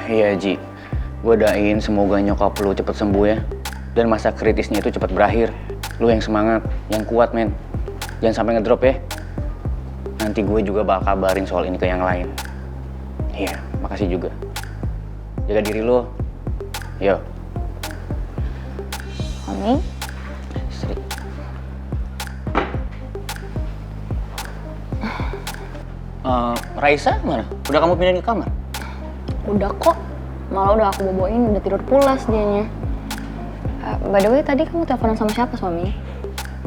Iya Ji, gue doain semoga nyokap lu cepet sembuh ya. Dan masa kritisnya itu cepat berakhir. Lu yang semangat, yang kuat men. Jangan sampai ngedrop ya. Nanti gue juga bakal kabarin soal ini ke yang lain. Iya, makasih juga. Jaga diri lu. Yo. Mami? Sri. Raisa mana? Udah kamu pindahin ke kamar? Udah kok. Malah udah aku boboin, udah tidur pulas dianya. By the way, tadi kamu teleponan sama siapa, suami?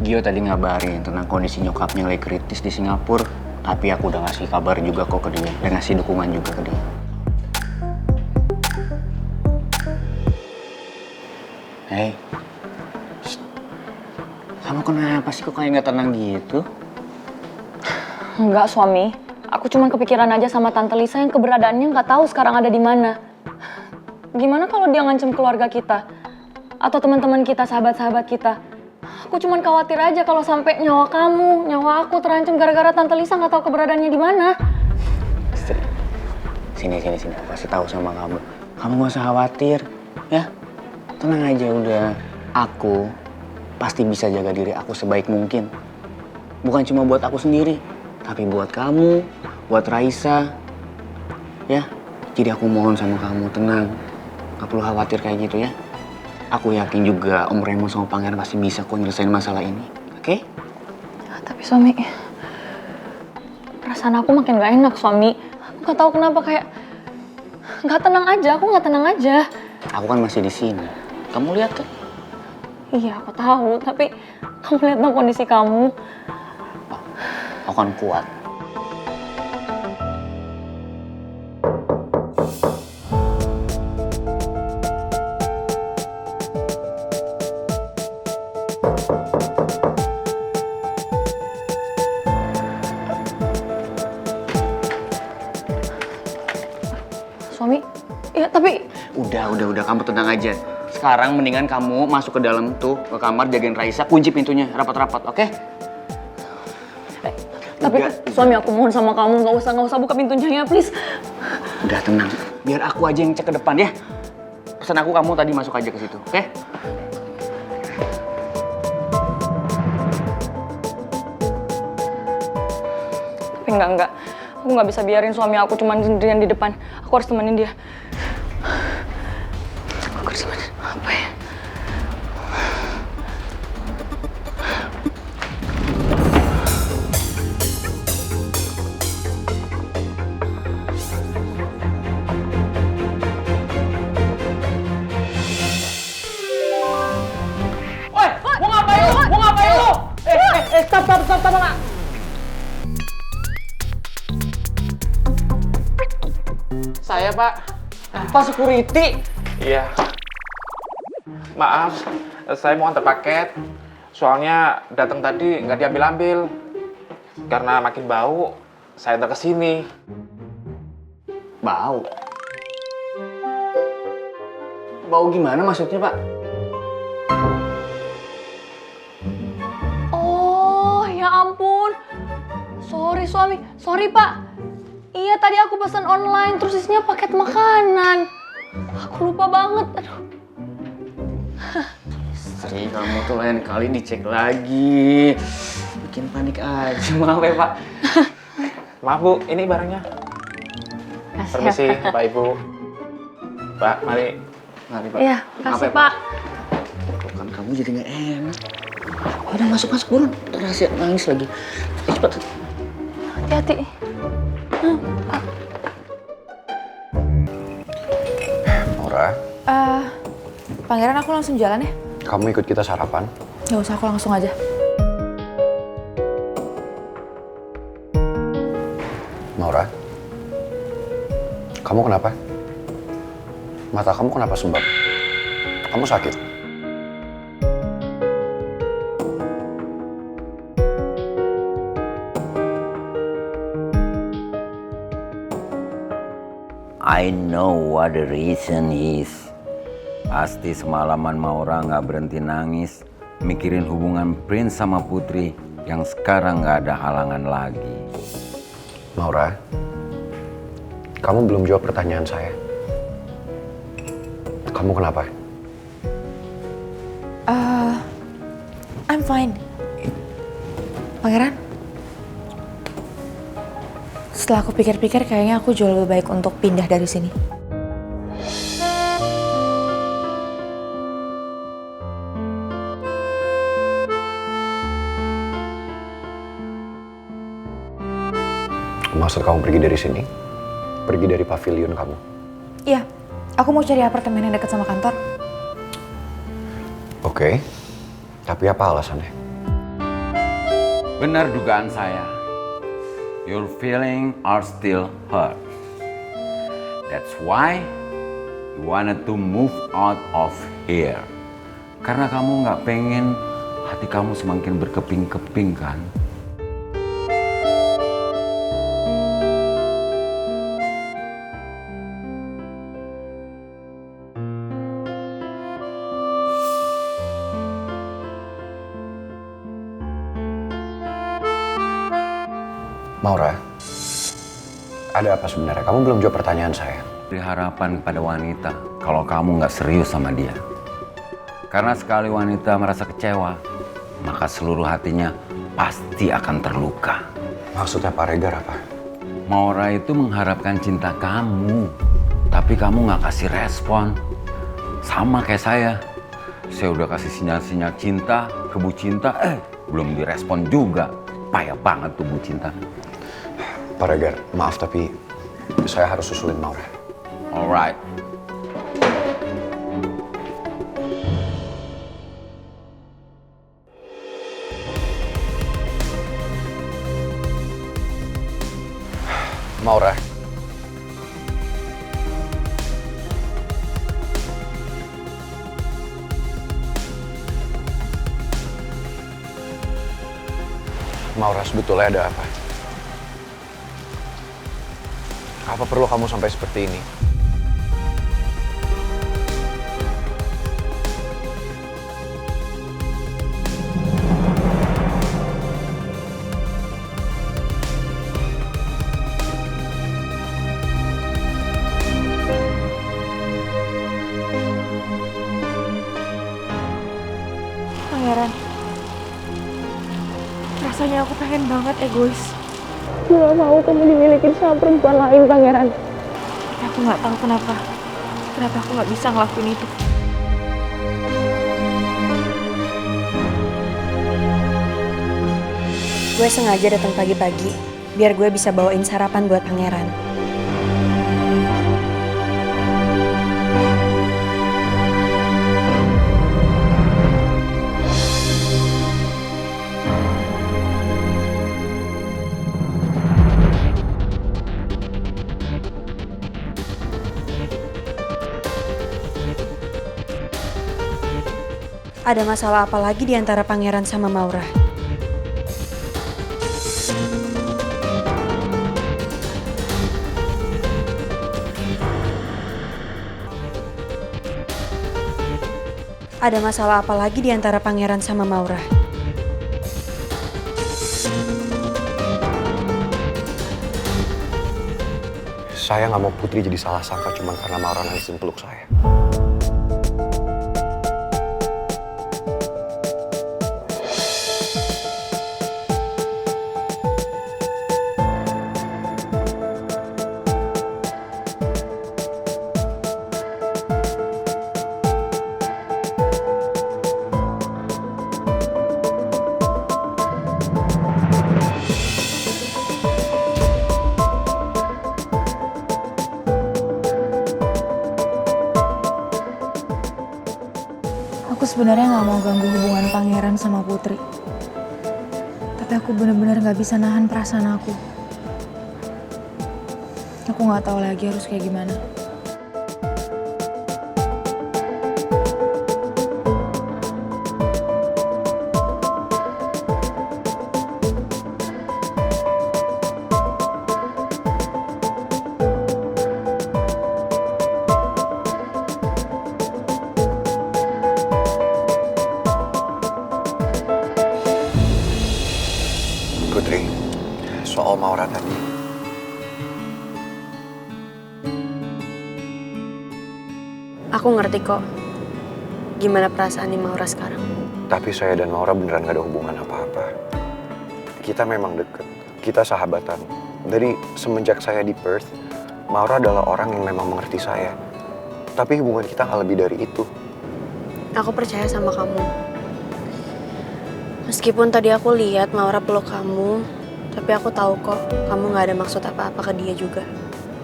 Gio tadi ngabarin tentang kondisi nyokapnya yang lagi kritis di Singapura. Tapi aku udah ngasih kabar juga kok ke dia. Dan ngasih dukungan juga ke dia. Hei. Shh. Kamu kenapa sih kok kayak gak tenang gitu? Enggak, suami. Aku cuma kepikiran aja sama Tante Lisa yang keberadaannya nggak tahu sekarang ada di mana. Gimana kalau dia ngancam keluarga kita? Atau teman-teman kita, sahabat-sahabat kita? Aku cuma khawatir aja kalau sampai nyawa kamu, nyawa aku terancam gara-gara Tante Lisa nggak tahu keberadaannya di mana. Sini. Aku kasih tahu sama kamu. Kamu gak usah khawatir, ya. Tenang aja udah. Aku pasti bisa jaga diri aku sebaik mungkin. Bukan cuma buat aku sendiri, tapi buat kamu, buat Raisa. Ya, jadi aku mohon sama kamu, tenang. Gak perlu khawatir kayak gitu ya. Aku yakin juga Om Raymond sama Pangeran pasti bisa kok nyelesain masalah ini. Oke? Ya, tapi suami, perasaan aku makin gak enak, suami. Aku gak tahu kenapa kayak gak tenang aja, aku gak tenang aja. Aku kan masih di sini. Kamu lihat kan? Iya, aku tahu, tapi kamu lihat dong kondisi kamu. Aku kan kuat. Suami, ya tapi... Udah, kamu tenang aja. Sekarang mendingan kamu masuk ke dalam tuh, ke kamar, jagain Raisa, kunci pintunya, rapat-rapat, oke? Tapi suami, aku mohon sama kamu, nggak usah buka pintunya ya, please. Udah tenang, biar aku aja yang cek ke depan ya. Pesan aku kamu tadi masuk aja ke situ, oke? Tapi enggak. Aku nggak bisa biarin suami aku cuma sendirian di depan. Aku harus temenin dia. Aku harus temenin. Apa ya? Woi, mau ngapain lu? Stop, Mak. Saya, Pak. Pak security. Iya. Maaf, saya mau antar paket. Soalnya datang tadi nggak diambil-ambil. Karena makin bau, saya antar ke sini. Bau? Bau gimana maksudnya, Pak? Oh, ya ampun. Sorry suami, sorry Pak. Iya tadi aku pesan online, terus isinya paket makanan. Aku lupa banget, aduh. Sri, kamu tuh lain kali dicek lagi. Bikin panik aja, maaf ya Pak. Maaf, Bu, ini barangnya. Permisi, Pak Ibu. Pak, mari. Mari Pak. Iya, Maaf kasih ya, Pak. Kan kamu jadi nggak enak. Udah masuk buruan. Rahasia nangis lagi. Cepat. Hati-hati. Nora, Pangeran, aku langsung jalan ya? kamu ikut kita sarapan? Gak usah, aku langsung aja. Nora, kamu kenapa? Mata kamu kenapa sembab? Kamu sakit? I know what the reason is. Pasti semalaman Maura nggak berhenti nangis, mikirin hubungan Prince sama Putri yang sekarang nggak ada halangan lagi. Maura, kamu belum jawab pertanyaan saya. Kamu kenapa? I'm fine. Pangeran? Setelah aku pikir-pikir, kayaknya aku jauh lebih baik untuk pindah dari sini. Maksud kamu pergi dari sini? Pergi dari pavilion kamu? Iya, aku mau cari apartemen yang dekat sama kantor. Oke. Tapi apa alasannya? Benar dugaan saya. Your feelings are still hurt. That's why you wanted to move out of here. Karena kamu nggak pengen hati kamu semakin berkeping-keping kan? Maura, ada apa sebenarnya? Kamu belum jawab pertanyaan saya. Beri harapan kepada wanita kalau kamu nggak serius sama dia. Karena sekali wanita merasa kecewa, maka seluruh hatinya pasti akan terluka. Maksudnya Pak Regar apa? Maura itu mengharapkan cinta kamu, tapi kamu nggak kasih respon. Sama kayak saya udah kasih sinyal-sinyal cinta, ke Bu Cinta, belum direspon juga. Payah banget tuh Bu Cinta. Pak Regar, maaf tapi saya harus susulin Maura. Alright. Maura. Maura, sebetulnya ada apa? Apa perlu kamu sampai seperti ini? Pangeran, rasanya aku pengen banget egois. Gue gak mau kamu dimiliki sama perempuan lain, Pangeran. Tapi aku nggak tahu kenapa aku nggak bisa ngelakuin itu. Gue sengaja datang pagi-pagi, biar gue bisa bawain sarapan buat Pangeran. Ada masalah apa lagi di antara Pangeran sama Maura? Ada masalah apa lagi di antara Pangeran sama Maura? Saya nggak mau Putri jadi salah sangka cuma karena Maura nangisin peluk saya. Aku sebenarnya nggak mau ganggu hubungan Pangeran sama Putri. Tapi aku benar-benar nggak bisa nahan perasaan aku. Aku nggak tahu lagi harus kayak gimana. Putri, soal Maura tadi. Aku ngerti kok gimana perasaan Maura sekarang. Tapi saya dan Maura beneran gak ada hubungan apa-apa. Kita memang deket, kita sahabatan. Dari semenjak saya di Perth, Maura adalah orang yang memang mengerti saya. Tapi hubungan kita gak lebih dari itu. Aku percaya sama kamu. Meskipun tadi aku lihat Maura peluk kamu, tapi aku tahu kok kamu gak ada maksud apa-apa ke dia juga.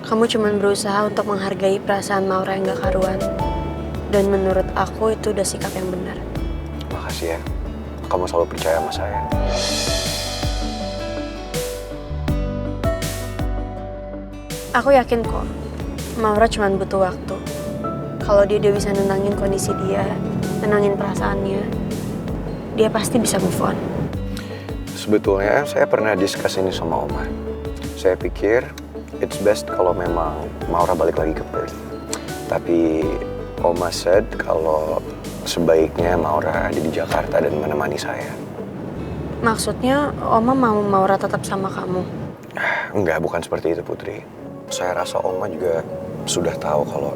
Kamu cuma berusaha untuk menghargai perasaan Maura yang gak karuan. Dan menurut aku itu udah sikap yang benar. Makasih ya, kamu selalu percaya sama saya. Aku yakin kok, Maura cuma butuh waktu. Kalau dia udah bisa nenangin kondisi dia, nenangin perasaannya, dia pasti bisa move on. Sebetulnya saya pernah discuss ini sama Oma. Saya pikir it's best kalau memang Maura balik lagi ke Perth. Tapi Oma said kalau sebaiknya Maura ada di Jakarta dan menemani saya. Maksudnya, Oma mau Maura tetap sama kamu? Enggak, bukan seperti itu Putri. Saya rasa Oma juga sudah tahu kalau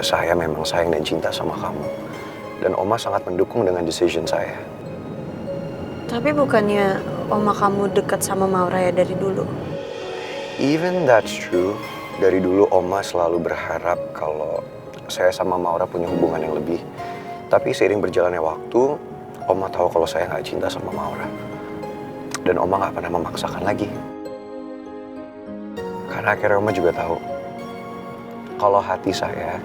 saya memang sayang dan cinta sama kamu. Dan Oma sangat mendukung dengan decision saya. Tapi bukannya Oma kamu dekat sama Maura ya dari dulu? Even that's true. Dari dulu Oma selalu berharap kalau saya sama Maura punya hubungan yang lebih. Tapi seiring berjalannya waktu, Oma tahu kalau saya nggak cinta sama Maura. Dan Oma nggak pernah memaksakan lagi. Karena akhirnya Oma juga tahu kalau hati saya,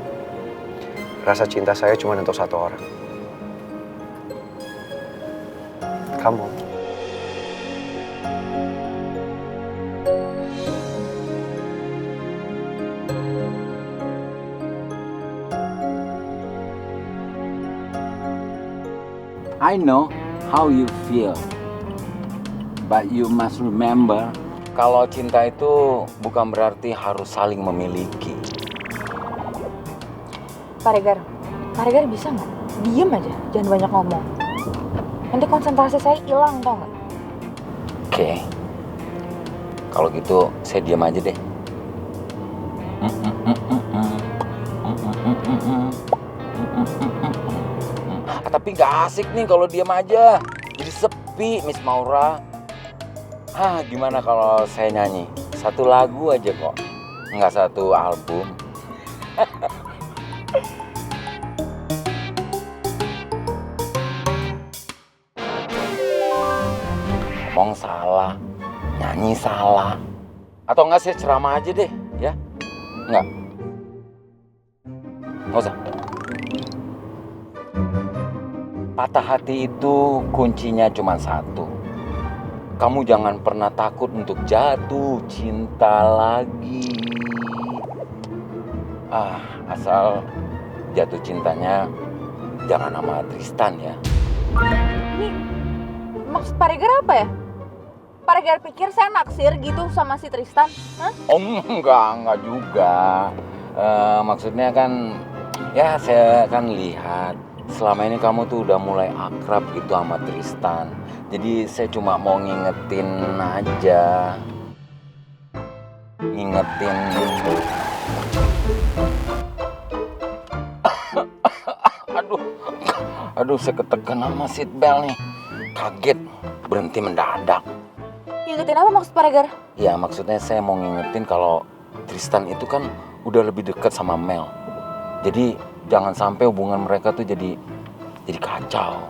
rasa cinta saya cuma untuk satu orang. Kamu. I know how you feel, but you must remember kalau cinta itu bukan berarti harus saling memiliki. Pak Regar bisa nggak? Diem aja, jangan banyak ngomong. Nanti konsentrasi saya hilang, tau nggak? Oke, kalau gitu saya diam aja deh. Tapi nggak asik nih kalau diam aja, jadi sepi Miss Maura. Gimana kalau saya nyanyi satu lagu aja kok, nggak satu album. Ngomong salah, nyanyi salah. Atau enggak saya ceramah aja deh, ya? Enggak? Nggak usah. Patah hati itu kuncinya cuma satu. Kamu jangan pernah takut untuk jatuh cinta lagi. Asal jatuh cintanya jangan sama Tristan ya. Ini maksud Pak Regar apa ya? Pak Regar pikir saya naksir gitu sama si Tristan? Hah? Enggak juga. Maksudnya kan, ya saya kan lihat selama ini kamu tuh udah mulai akrab gitu sama Tristan. Jadi saya cuma mau ngingetin aja. Ngingetin. Aduh, saya ketekan sama seatbelt nih. Kaget, berhenti mendadak. Ngingetin apa maksud Pak Regar? Ya maksudnya saya mau ngingetin kalau Tristan itu kan udah lebih dekat sama Mel. Jadi jangan sampai hubungan mereka tuh jadi kacau.